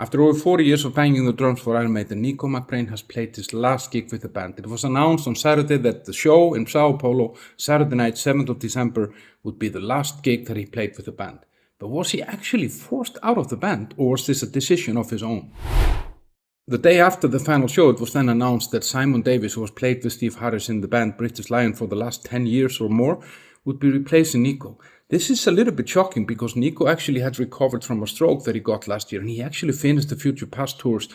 After over 40 years of banging the drums for Iron Maiden, Nicko McBrain has played his last gig with the band. It was announced on Saturday that the show in Sao Paulo, Saturday night, 7th of December, would be the last gig that he played with the band. But was he actually forced out of the band, or was this a decision of his own? The day after the final show, it was then announced that Simon Davis, who has played with Steve Harris in the band British Lion for the last 10 years or more, would be replacing Nicko. This is a little bit shocking because Nicko actually had recovered from a stroke that he got last year, and he actually finished the Future Past tours,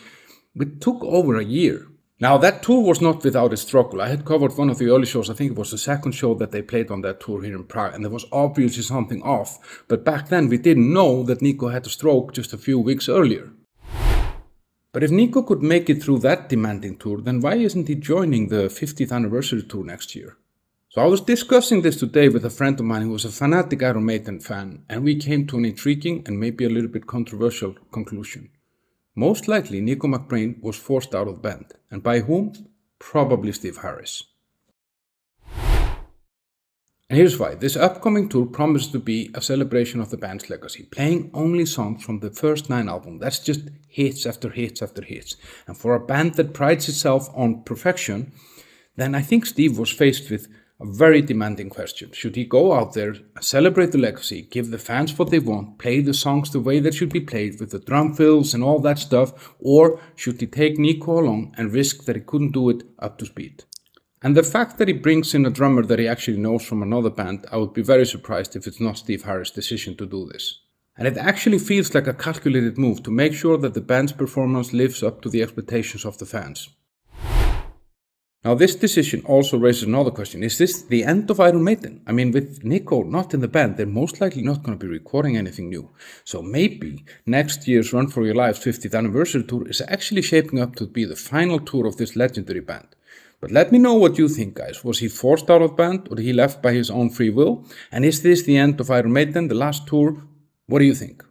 which took over a year. Now, that tour was not without its struggle. I had covered one of the early shows. I think it was the second show that they played on that tour here in Prague, and there was obviously something off. But back then, we didn't know that Nicko had a stroke just a few weeks earlier. But if Nicko could make it through that demanding tour, then why isn't he joining the 50th anniversary tour next year? So I was discussing this today with a friend of mine who was a fanatic Iron Maiden fan, and we came to an intriguing and maybe a little bit controversial conclusion. Most likely, Nicko McBrain was forced out of the band. And by whom? Probably Steve Harris. And here's why. This upcoming tour promises to be a celebration of the band's legacy, playing only songs from the first 9 albums. That's just hits after hits after hits. And for a band that prides itself on perfection, then I think Steve was faced with a very demanding question. Should he go out there, celebrate the legacy, give the fans what they want, play the songs the way they should be played with the drum fills and all that stuff, or should he take Nicko along and risk that he couldn't do it up to speed? And the fact that he brings in a drummer that he actually knows from another band, I would be very surprised if it's not Steve Harris' decision to do this. And it actually feels like a calculated move to make sure that the band's performance lives up to the expectations of the fans. Now, this decision also raises another question. Is this the end of Iron Maiden? I mean, with Nicko not in the band, they're most likely not going to be recording anything new. So maybe next year's Run For Your Lives 50th anniversary tour is actually shaping up to be the final tour of this legendary band. But let me know what you think, guys. Was he forced out of the band, or he left by his own free will? And is this the end of Iron Maiden, the last tour? What do you think?